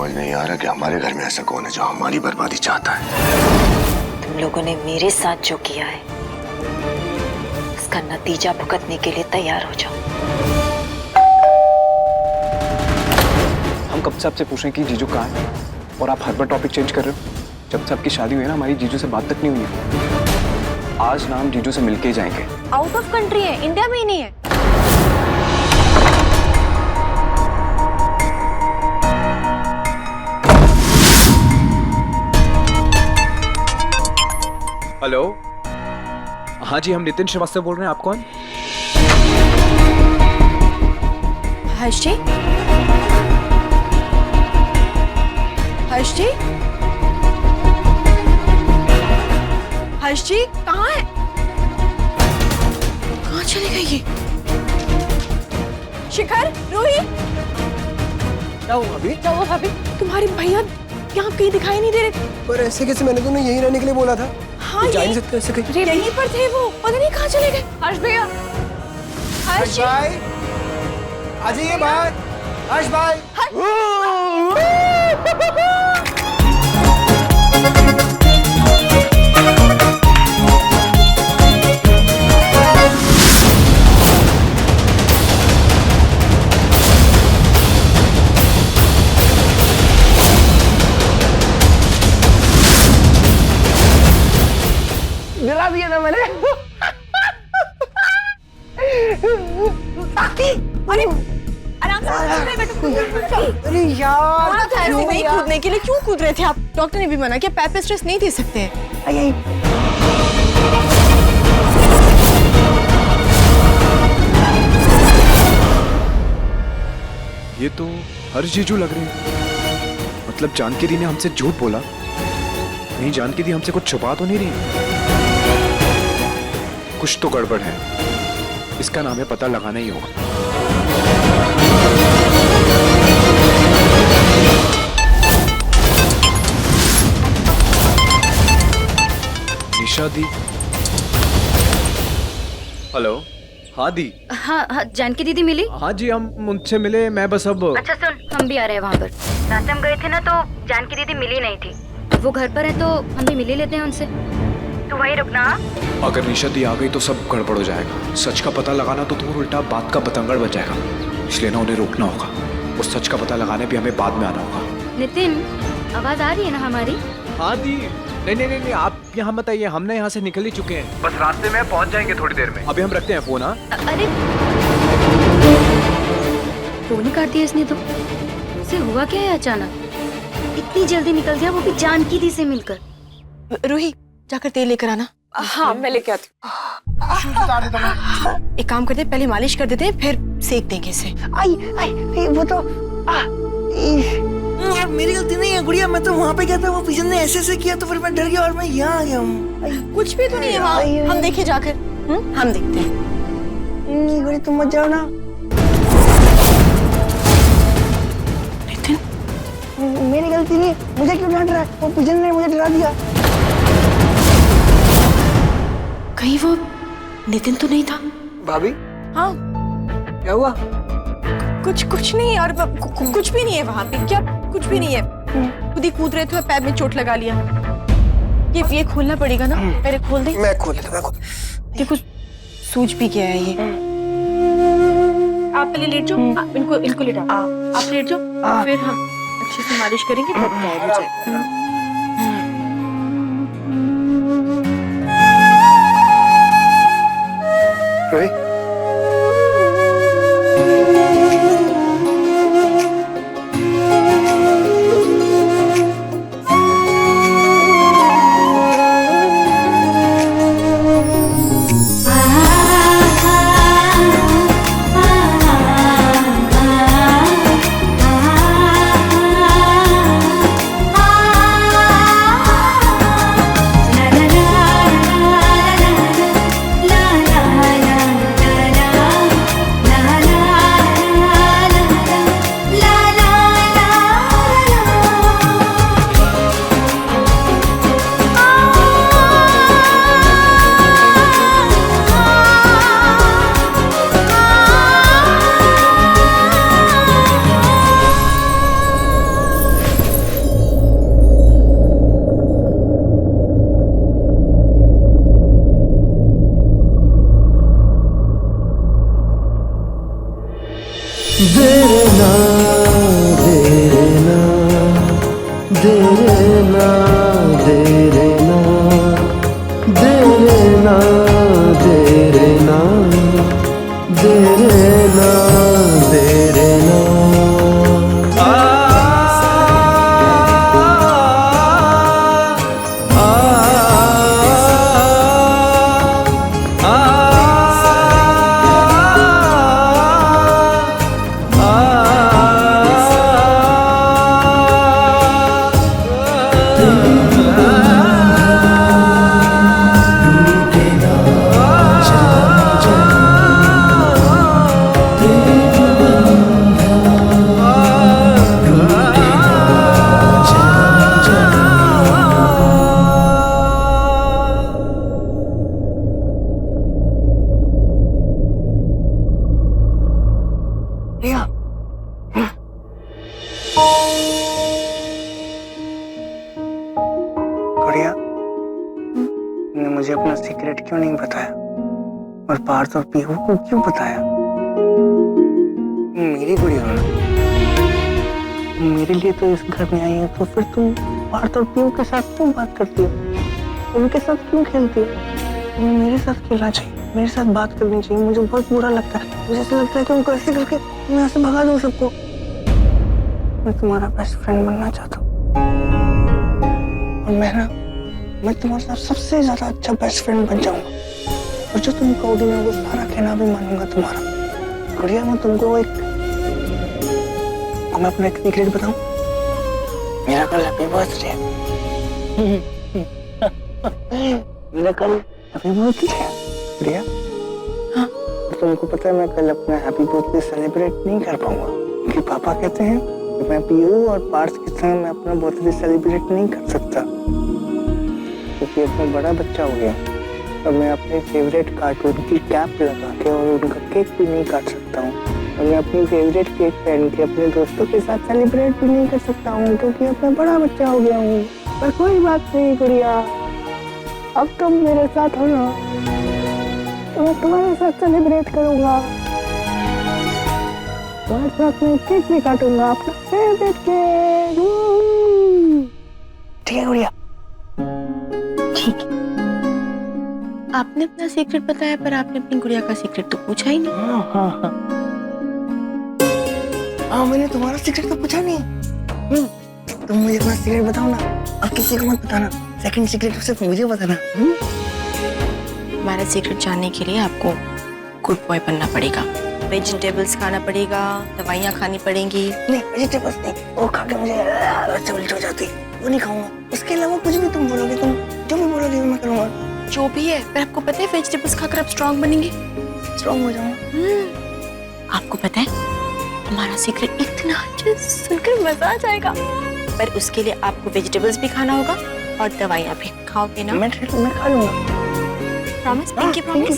समझ नहीं आ रहा कि हमारे घर में ऐसा कौन है जो हमारी बर्बादी चाहता है। तुम लोगों ने मेरे साथ जो किया है उसका नतीजा भुगतने के लिए तैयार हो जाओ। हम कब से आपसे पूछ रहे हैं कि जीजू कहाँ है और आप हर बार टॉपिक चेंज कर रहे हो। जब से आपकी शादी हुई है ना, हमारी जीजू से बात तक नहीं हुई है। आज ना हम जीजू से मिलके ही जाएंगे। आउट ऑफ कंट्री है, इंडिया में ही नहीं है। हेलो, हाँ जी, हम नितिन श्रीवास्तव बोल रहे हैं। आप कौन? हर्ष जी, हर्ष जी, हर्ष जी कहाँ है? कहाँ चले गए ये? शिखर, रूही, क्या हुआ अभी? क्या हुआ भाभी? तुम्हारे भैया यहाँ कहीं दिखाई नहीं दे रहे। पर ऐसे कैसे? मैंने तो उन्हें यहीं रहने के लिए बोला था। हाँ, जा नहीं सकते ऐसे कहीं। यहीं पर थे वो, पता नहीं कहाँ चले गए। हर्ष भैया, हर्ष जी, भाई आ जाइए भाई। हर्ष भाई, गिरा दिया ना मैंने। अरे आराम से बैठो। अरे यार, कहाँ था ऐसे नहीं कूदने के लिए? क्यों कूद रहे थे आप? डॉक्टर ने भी मना किया, पैर पे स्ट्रेस नहीं दे सकते हैं। ये तो हर्ष जीजू लग रहे हैं। मतलब जानकी दी ने हमसे झूठ बोला। नहीं, जानकी दी हमसे कुछ छुपा तो नहीं रही। कुछ तो गड़बड़ है। इसका नाम है पता लगाना ही होगा। निशा दी। हेलो, हाँ दी। हाँ, जानकी दीदी मिली? हाँ जी, हम उनसे मिले। मैं बस अब अच्छा सुन, हम भी आ रहे हैं वहाँ पर। रास्ते हम गए थे ना, तो जानकी दीदी मिली नहीं थी। वो घर पर है तो हम भी मिल ही लेते हैं उनसे। तू वहीं रुकना। अगर निशा दी आ गई तो सब गड़बड़ हो जाएगा। सच का पता लगाना तो दूर, उल्टा बात का बतंगड़ बच जाएगा। इसलिए ना उन्हें रोकना होगा। उस सच का पता लगाने भी हमें बाद में आना होगा। नितिन, आवाज आ रही है ना हमारी? हाँ दी। नहीं, आप यहाँ मत आइए। हमने यहाँ से निकल ही चुके हैं। बस रास्ते में पहुँच जाएंगे थोड़ी देर में। अभी हम रखते हैं फोन। हाँ, अरे फोन ही काट दिया इसने तो। उसे हुआ क्या है अचानक? इतनी जल्दी निकल गया, वो भी जानकी दी से मिलकर। रूही, जाकर तेल लेकर आना। हाँ, मैं लेके आती हूँ। एक काम करते हैं, पहले मालिश कर देते हैं, फिर सेक देंगे इसे। आई वो तो मेरी गलती नहीं है गुड़िया। मैं तो वहाँ पे गया था, वो पिजन ने ऐसे किया तो फिर मैं डर गया और मैं यहाँ आ गया हूँ। कुछ भी तो नहीं है वहाँ। हम देखे जाकर। हम देखते हैं। गुड़िया तुम मत जाओ ना। नितिन, मेरी गलती नहीं, मुझे क्यों डांट रहा है? वो पिजन ने मुझे डरा दिया। कहीं वो नितिन तो नहीं था? भाभी, हाँ, क्या हुआ? कुछ नहीं यार, कुछ भी नहीं है वहाँ पे। क्या? कुछ भी नहीं है। खुद ही कूद रहे थे, पैर में चोट लगा लिया। ये खोलना पड़ेगा ना, पहले खोल दे। मैं खोल लेता हूँ। ये कुछ सूज भी गया है ये। आप पहले लेट जाओ, इनको लेटा। आप लेट जाओ, फिर हम अच्छे से मालिश करेंगे, तब गायब हो जाएगा। रोही, देना देना देना देना देना देना देना देना गुड़िया, तुमने मुझे अपना सीक्रेट क्यों नहीं बताया और पार्थ और पीहू को क्यों बताया? मेरी गुड़िया हो ना, मेरे लिए तो इस घर में आई हो, तो फिर तुम पार्थ और पीहू के साथ क्यों बात करती हो? उनके साथ क्यों खेलती हो? तुम्हें मेरे साथ खेलना चाहिए, मेरे साथ बात करनी चाहिए। मुझे बहुत बुरा लगता है, मुझे ऐसा लगता है कि उनको ऐसे करके मैं यहाँ से भगा दूँ सबको। मैं तुम्हारा बेस्ट फ्रेंड बनना चाहता हूँ और मैं तुम्हारे साथ सबसे ज्यादा अच्छा बेस्ट फ्रेंड बन जाऊंगा और जो तुम कहोगे मैं वो सारा कहना भी मानूंगा तुम्हारा। गुड़िया, मैं तुमको मैं अपना एक सीक्रेट बताऊं? मेरा कल हैप्पी बर्थडे है। मेरा कल हैप्पी बर्थडे है गुड़िया। हाँ, तुमको पता है मैं कल अपना हैप्पी बर्थडे सेलिब्रेट नहीं कर पाऊंगा क्योंकि पापा कहते हैं कि मैं पीहू और पार्थ के संग मैं अपना बर्थडे सेलिब्रेट नहीं कर सकता क्योंकि अब मैं बड़ा बच्चा हो गया। अब मैं अपने फेवरेट कार्टून की कैप लगा के और उनका केक भी नहीं काट सकता हूँ और मैं अपनी फेवरेट केक पहन के अपने दोस्तों के साथ सेलिब्रेट भी नहीं कर सकता हूँ क्योंकि अब मैं बड़ा बच्चा हो गया हूँ। पर कोई बात नहीं गुड़िया, अब तुम मेरे साथ हो ना तो मैं तुम्हारे साथ सेलिब्रेट करूंगा, तुम्हारे साथ मैं केक भी काटूंगा, अपना फेवरेट केक। ठीक है गुड़िया? ठीक है। आपने अपना सीक्रेट बताया पर आपने अपनी गुड़िया का सीक्रेट तो पूछा ही नहीं। हाँ, मैंने तुम्हारा सीक्रेट तो पूछा नहीं। तुम मुझे अपना सीक्रेट बताओ ना, अब किसी को मत बताना। सेकंड सीक्रेट सिर्फ मुझे बताना। हमारा सीक्रेट जानने के लिए आपको गुड बॉय बनना पड़ेगा, वेजिटेबल्स खाना पड़ेगा, दवाइयाँ खानी पड़ेंगी। नहीं, वेजिटेबल्स नहीं, वो खा के मुझे उल्टी हो जाती, वो नहीं खाऊंगा। उसके अलावा कुछ भी तुम बोलोगे, तुम जो भी बोलोगे मैं करूंगा। जो भी है, पर आपको पता है वेजिटेबल्स खाकर आप स्ट्रांग बनेंगे, स्ट्रांग हो जाऊंगा। आपको पता है हमारा सीक्रेट इतना अच्छा सुनकर मजा आ जाएगा। पर उसके लिए आपको वेजिटेबल्स भी खाना होगा और दवाइयाँ भी। खाओगे ना? मैं खा लूंगा। प्रॉमिस? Pinky promise?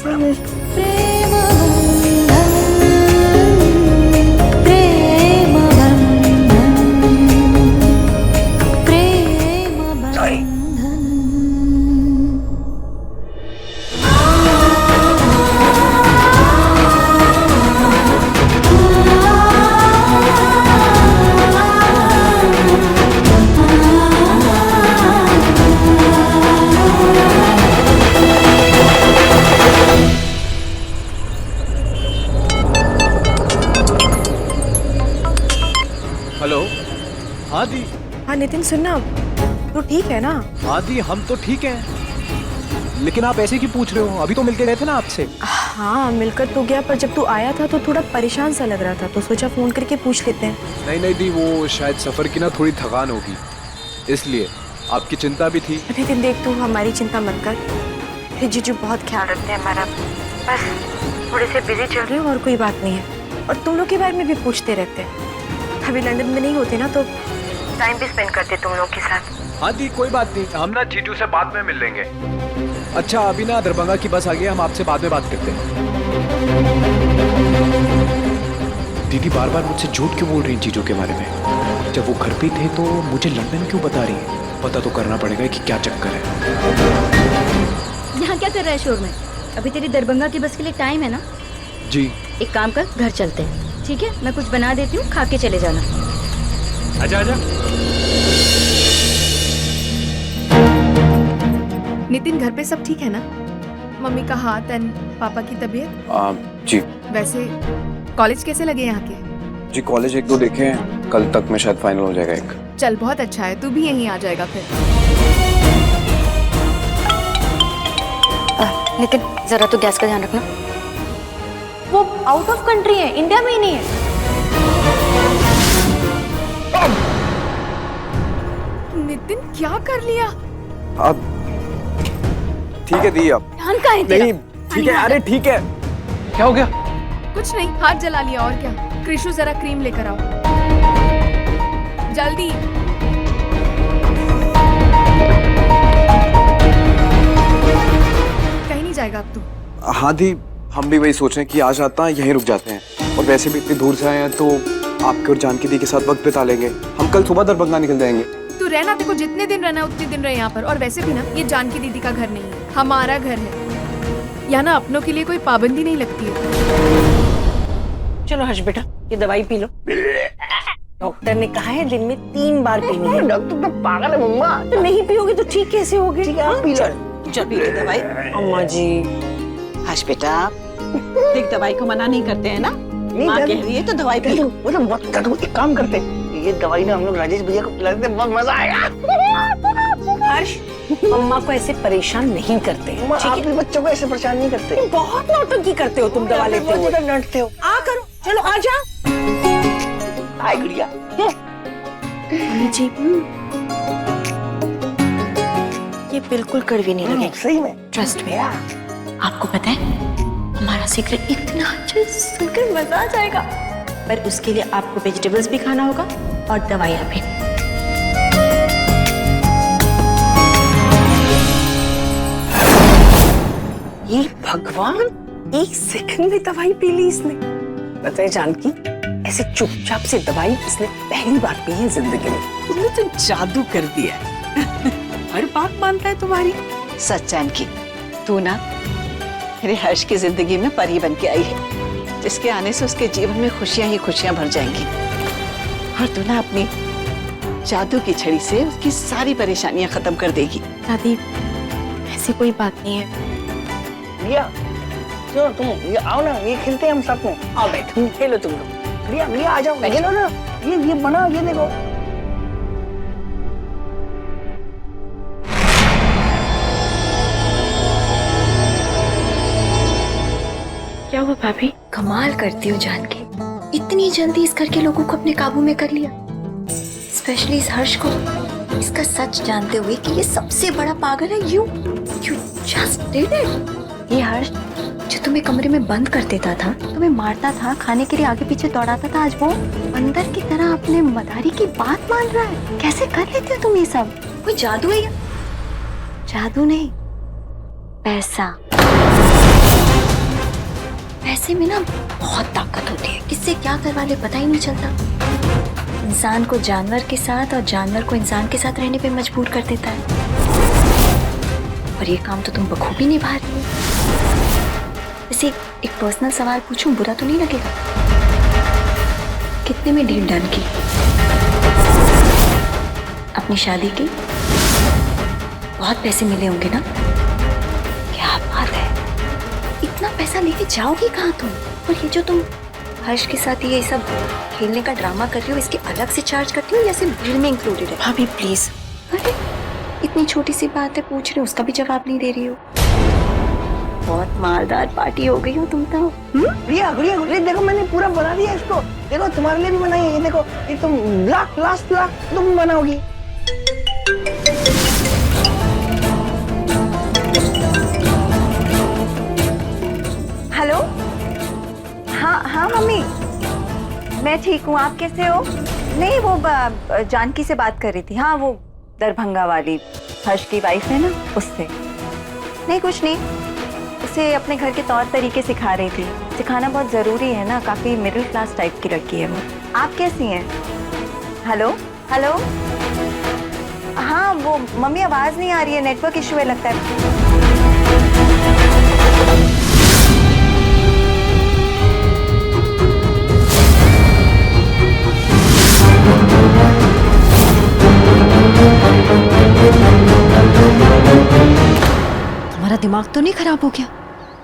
हेलो। हाँ दी। हाँ नितिन, सुनना, तो ठीक है ना? हाँ दी, हम तो ठीक हैं, लेकिन आप ऐसे क्यों पूछ रहे हो? अभी तो मिलके गए थे ना आपसे। हाँ, मिलकर तो गया, पर जब तू आया था तो थोड़ा परेशान सा लग रहा था, तो सोचा फोन करके पूछ लेते हैं। नहीं नहीं दी, वो शायद सफर की ना थोड़ी थकान होगी, इसलिए आपकी चिंता भी थी। नितिन देख, तू हमारी चिंता मत कर, फिर जीजू बहुत ख्याल रखते हैं हमारा, बस थोड़े से बिजी चल रहे हो और कोई बात नहीं है। और तुम लोग के बारे में भी पूछते रहते हैं, अभी लंदन में नहीं होते ना तो टाइम भी स्पेंड करते तुम लोग के साथ। हाँ दी, कोई बात नहीं, हम ना जीजू से बाद में मिल लेंगे। अच्छा, अभी ना दरभंगा की बस आ गई, हम आपसे बाद में बात करते हैं। दीदी बार बार मुझसे झूठ क्यों बोल रही हैं चीजों के बारे में? जब वो घर पे थे तो मुझे लंदन क्यों बता रही है? पता तो करना पड़ेगा कि क्या चक्कर है। यहाँ क्या कर रहा है शोर में? अभी तेरी दरभंगा की बस के लिए टाइम है ना? जी। एक काम कर, घर चलते हैं, ठीक ठीक है, मैं कुछ बना देती हूँ, खा के चले जाना। आजा आजा। नितिन, घर पे सब ठीक है ना? मम्मी का हाथ एंड पापा की तबीयत? जी वैसे कॉलेज कैसे लगे यहाँ के? जी, कॉलेज 1-2 देखे हैं, कल तक में शायद फाइनल हो जाएगा एक। चल बहुत अच्छा है, तू भी यहीं आ जाएगा फिर। नितिन, जरा तो गैस का ध्यान रखना। वो आउट ऑफ कंट्री है, इंडिया में ही नहीं है। नितिन, क्या कर लिया? अब ठीक है दी, अब ध्यान का है तेरा? नहीं ठीक है, अरे ठीक है। क्या हो गया? कुछ नहीं, हाथ जला लिया और क्या। कृषु, जरा क्रीम लेकर आओ जल्दी। कहीं नहीं जाएगा अब तू? हाँ दी, हम भी वही सोच रहे हैं कि आज रात ना यहीं रुक जाते हैं, और वैसे भी इतनी दूर से आए हैं तो आपके और जानकी दी के साथ वक्त बिता लेंगे। हम कल सुबह दरभंगा निकल जाएंगे। तू रहना, तेरे को जितने दिन रहना उतने दिन रह यहाँ पर। और वैसे भी ना, ये जानकी दीदी का घर नहीं है, हमारा घर है। यहाँ ना अपनों के लिए कोई पाबंदी नहीं लगती है। चलो हर्ष बेटा, ये दवाई पी लो। डॉक्टर ने कहा है दिन में 3 बार पीनी है। डॉक्टर तो पागल है मम्मा। तो नहीं पियोगे तो ठीक कैसे होगे? ठीक है, आप पी लो। चल पी लो दवाई। अम्मा जी। हर्ष बेटा, देख दवाई को मना नहीं करते हैं ना, माँ कह रही है तो दवाई पी लो। मतलब बहुत एक काम करते, ये दवाई ना हम लोग राजेश भैया को पिला देते, बहुत मजा आएगा। हर्ष, मम्मा को ऐसे परेशान नहीं करते, आप भी बच्चों को ऐसे परेशान नहीं करते। बहुत नौटंकी करते हो तुम दवा लेते हो। डांटते हो। आ करो, चलो आ जा। हाय गुड़िया। मम्मी जी, ये बिल्कुल कड़वी नहीं लगेगी, सही में। ट्रस्ट में। आपको पता है, हमारा सीक्रेट इतना अच्छा सुनकर मजा आ जाएगा, पर उसके लिए आपको वेजिटेबल्स भी खाना होगा और दवाइयाँ भी। ये भगवान, 1 सेकंड में दवाई पी ली इसने। पता है जानकी, ऐसे चुपचाप से दवाई इसने पहली बार पी है जिंदगी में। तुमने तो जादू कर दिया है। हर बात मानता है तुम्हारी। सच जानकी, तू ना मेरे हर्ष की जिंदगी में परी बन के आई है, जिसके आने से उसके जीवन में खुशियां ही खुशियां भर जाएंगी। और तू ना अपनी जादू की छड़ी से उसकी सारी परेशानियां खत्म कर देगी। दादी, ऐसी कोई बात नहीं है। रिया, चलो तुम ये आओ ना, ये खेलते हैं हम साथ में। आओ बैठो, खेलो तुम लोग। रिया रिया आ जाओ, खेलो ना। ये बना, ये देखो। क्या हुआ भाभी? कमाल करती हो जानकी, इतनी जल्दी इस घर के लोगों को अपने काबू में कर लिया, स्पेशली इस हर्ष को, इसका सच जानते हुए कि ये सबसे बड़ा पागल है। You just did it. ये हर्ष जो तुम्हें कमरे में बंद कर देता था, तुम्हें मारता था, खाने के लिए आगे पीछे दौड़ाता था, आज वो अंदर की तरह अपने मदारी की बात मान रहा है। कैसे कर लेते हो तुम ये सब? कोई जादू है या? जादू नहीं, पैसा। पैसे में ना बहुत ताकत होती है, किससे क्या करवा ले पता ही नहीं चलता। इंसान को जानवर के साथ और जानवर को इंसान के साथ रहने पे मजबूर कर देता है। और ये काम तो तुम बखूबी निभा रही हो। वैसे एक पर्सनल सवाल पूछूं, बुरा तो नहीं लगेगा? कितने में डील डन की? अपनी शादी की? बहुत पैसे मिले होंगे ना? क्या बात है, इतना पैसा लेके जाओगी कहाँ तुम? और ये जो तुम हर्ष के साथ ये सब खेलने का ड्रामा कर रही हो, इसके अलग से चार्ज करती हो या सिर्फ बिल में इंक्लूडेड है? भाभी प्लीज। अरे इतनी छोटी सी बात है, पूछ रही हो, उसका भी जवाब नहीं दे रही हो। बहुत मालदार पार्टी हो गई हो तुम तो। रिया गुड़िया गुड़िया, देखो मैंने पूरा बना दिया इसको। देखो तुम्हारे लिए भी बनाई है, ये देखो। ये तुम लास्ट तुम बनाओगी। हेलो, हाँ मम्मी, मैं ठीक हूँ, आप कैसे हो? नहीं, वो जानकी से बात कर रही थी। हाँ, वो दरभंगा वाली हर्ष की वाइफ है ना, उससे। नहीं कुछ नहीं, उसे अपने घर के तौर तरीके सिखा रही थी। सिखाना बहुत ज़रूरी है ना, काफ़ी मिडिल क्लास टाइप की लड़की है वो। आप कैसी हैं? हेलो हेलो, हाँ वो मम्मी आवाज़ नहीं आ रही है, नेटवर्क इशू है लगता है। तुम्हारा दिमाग तो नहीं खराब हो गया?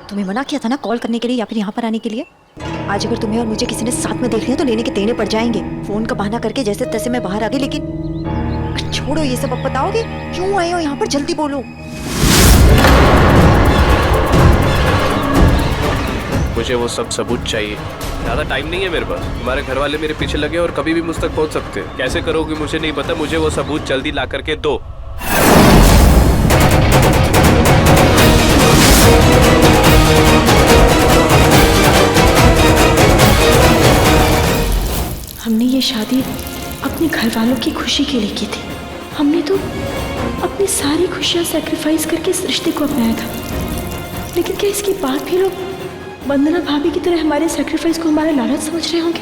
तुम्हें मना किया था ना कॉल करने के लिए या फिर यहाँ पर आने के लिए। आज अगर तुम्हें और मुझे किसी ने साथ में देख लिया तो लेने के देने पड़ जाएंगे। फोन का बहाना करके जैसे तैसे मैं बाहर आ गई, लेकिन छोड़ो ये सब। अब बताओगे क्यों आए हो यहाँ पर? जल्दी बोलो। मुझे वो सब सबूत चाहिए। ज्यादा टाइम नहीं है मेरे पास। तुम्हारे घर वाले मेरे पीछे लगे और कभी भी मुझ तक पहुंच सकते हैं। कैसे करोगे मुझे नहीं पता। मुझे वो सबूत जल्दी ला करके दो। हमने ये शादी अपने घर वालों की खुशी के लिए की थी। हमने तो अपनी सारी खुशियां सैक्रिफाइस करके इस रिश्ते को अपनाया था। लेकिन क्या इसके बाद भी लोग वंदना भाभी की तरह हमारे सैक्रिफाइस को हमारा लालच समझ रहे होंगे?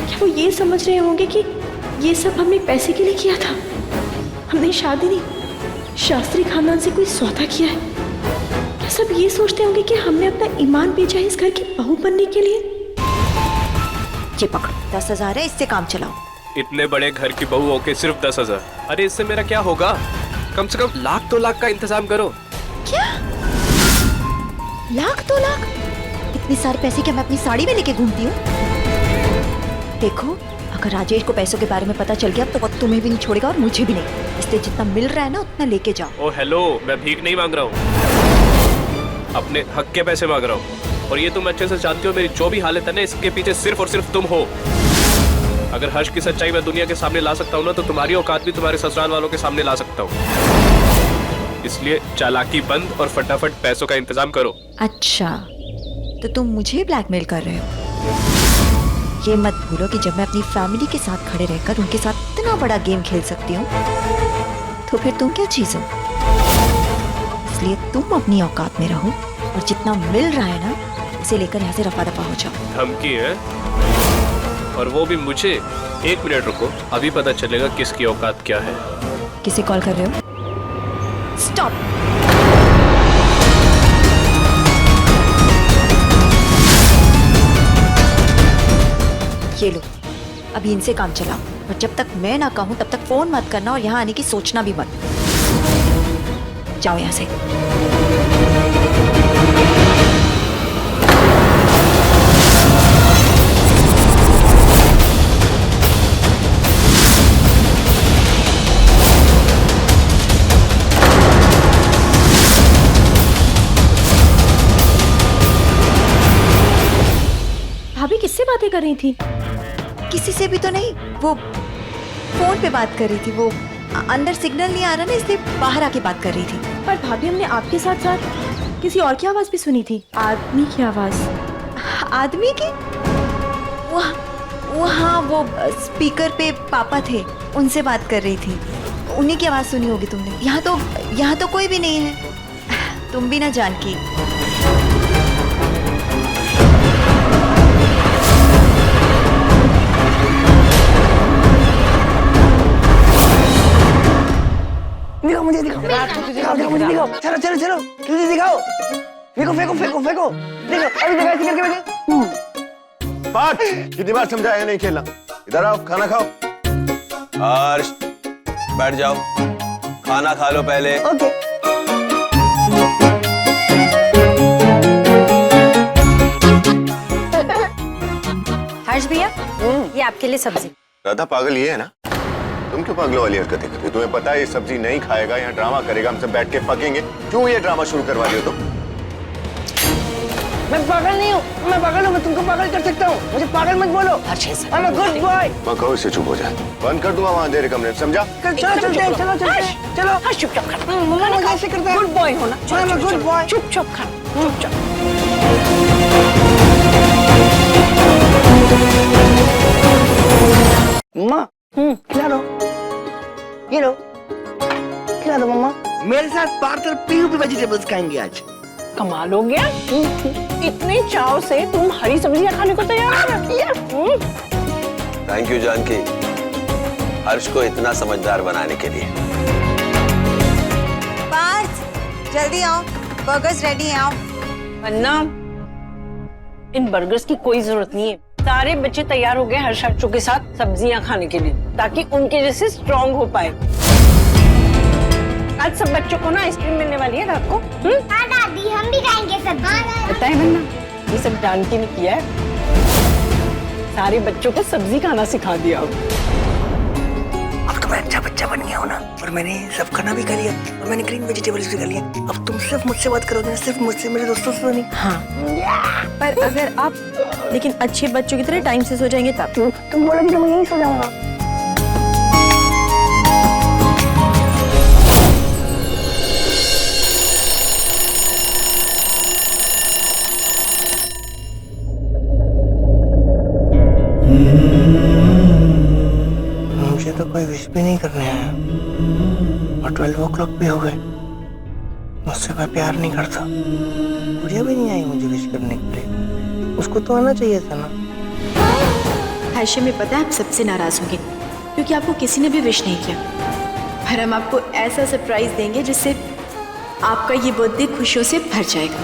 क्या वो ये समझ रहे होंगे कि ये सब हमने पैसे के लिए किया था? हमने शादी नहीं, शास्त्री खानदान से कोई सौदा किया है। क्या सब ये सोचते होंगे कि हमने अपना ईमान बेचा है इस घर की बहू बनने के लिए? ये पकड़ो, 10,000 है, इससे काम चलाओ। इतने बड़े घर की बहू होके सिर्फ 10,000? अरे इससे मेरा क्या होगा? कम से कम 1,00,000-2,00,000 का इंतजाम करो। क्या 1,00,000-2,00,000? इतने सारे पैसे क्या मैं अपनी साड़ी में लेके घूमती हूँ? देखो, अगर राजेश को पैसों के बारे में पता चल गया तो वो तुम्हें भी नहीं छोड़ेगा और मुझे भी नहीं। इसलिए जितना मिल रहा है ना उतना लेके जाओ। ओ हेलो, मैं भीख नहीं मांग रहा हूँ, अपने हक के पैसे मांग रहा हूँ। और ये तुम अच्छे से जानती हो मेरी जो भी हालत है ना, इसके पीछे सिर्फ और सिर्फ तुम हो। अगर हर्ष की सच्चाई मैं दुनिया के सामने ला सकता हूँ ना, तो तुम्हारी औकात भी तुम्हारे ससुराल वालों के सामने ला सकता हूँ। इसलिए चालाकी बंद और फटाफट पैसों का इंतजाम करो। अच्छा, तो तुम मुझे ब्लैकमेल कर रहे हो? ये मत भूलो कि जब मैं अपनी फैमिली के साथ खड़े रहकर उनके साथ इतना बड़ा गेम खेल सकती हूँ, तो फिर तुम क्या चीज हो? इसलिए तुम अपनी औकात में रहो और जितना मिल रहा है ना उसे लेकर यहाँ से रफा दफा हो जाओ। धमकी है? और वो भी मुझे? 1 मिनट रुको, अभी पता चलेगा किसकी औकात क्या है। किसे कॉल कर रहे हो? स्टॉप। ये लो, अभी इनसे काम चलाओ और जब तक मैं ना कहूं तब तक फोन मत करना और यहाँ आने की सोचना भी मत। जाओ यहाँ से। भाभी किससे बातें कर रही थी? किसी से भी तो नहीं, वो फोन पे बात कर रही थी। वो अंदर सिग्नल नहीं आ रहा ना, इसलिए बाहर आके बात कर रही थी। पर भाभी हमने आपके साथ साथ किसी और की आवाज भी सुनी थी, आदमी की आवाज। आदमी की? वो हाँ, वो स्पीकर पे पापा थे, उनसे बात कर रही थी। उन्हीं की आवाज सुनी होगी तुमने। यहाँ तो कोई भी नहीं है, तुम भी ना जानकी। दिखाओ मुझे, दिखाओ मुझे, दिखाओ। चलो चलो चलो, जल्दी दिखाओ। फेंको फेंको फेंको फेंको। देखो अभी देखो, ऐसे करके देखो। पार्थ, कितनी बार समझाया नहीं खेलना। इधर आओ, खाना खाओ। हर्ष, बैठ जाओ, खाना खा लो पहले। ओके। हर्ष भैया, ये आपके लिए सब्जी। राधा, पागल ये है ना? तुम क्यों पागलों वाली हरकतें कर रही हो? तुम्हें पता है ये सब्जी नहीं खाएगा, यहाँ ड्रामा करेगा, हम सब बैठ के पकेंगे। क्यों ये ड्रामा शुरू करवा रही हो तुम? मैं पागल नहीं हूँ, मैं पागल हूँ, मैं तुमको पागल कर सकता हूँ। मुझे पागल मत बोलो। I'm a good boy। मैं कहो इससे चुप हो जाए। बंद कर दूंगा वहाँ अंधेरे कमरे में, समझा? चलो चलते हैं, चलो चलते हैं, चलो। हर्ष चुप चाप खा। मम्मा ने कैसे करता है? गुड बॉय होना। I'm a good boy। चुप चाप खा, चुप चाप। मम्मा, खिला दो। ये लो, खिला दो मम्मा। मेरे साथ पार्थ और पीहू भी वेजिटेबल्स खाएंगे आज। कमाल हो गया, इतने चाव से तुम हरी सब्जियां खाने को तैयार हो। थैंक यू जानकी, हर्ष को इतना समझदार बनाने के लिए। पार्थ, जल्दी आओ, बर्गर्स रेडी हैं, आओ। वन्ना, इन बर्गर्स की कोई जरूरत नहीं है। सारे बच्चे तैयार हो गए हर्षाचू के साथ सब्जियां खाने के लिए, ताकि उनके जैसे स्ट्रांग हो पाए। आज सब बच्चों को ना आइसक्रीम मिलने वाली है रात को। हाँ दादी, हम भी खाएंगे सब। पता है वरना ये सब जानकी ने किया है। सारे बच्चों को सब्जी खाना सिखा दिया। अब तो मैं अच्छा बच्चा बन गया हूँ ना, और मैंने सब खाना भी खा लिया, और मैंने ग्रीन वेजिटेबल्स भी खा लिया। अब तुम सिर्फ मुझसे बात करोगे ना, सिर्फ मुझसे, मेरे दोस्तों से नहीं। हाँ, पर अगर आप लेकिन अच्छे बच्चों की तरह टाइम से सो जाएंगे तब। तुम बोलोगे तो मैं यहीं सो जाऊंगा। मुझे तो कोई विश भी नहीं करने आया, और 12 o'clock भी हो गए। मुझसे कोई प्यार नहीं करता। गुड़िया भी नहीं आई मुझे विश करने के लिए, उसको तो आना चाहिए था ना। हाशिम, में पता है आप सबसे नाराज होंगे क्योंकि आपको किसी ने भी विश नहीं किया, पर हम आपको ऐसा सरप्राइज देंगे जिससे आपका ये बर्थडे खुशियों से भर जाएगा।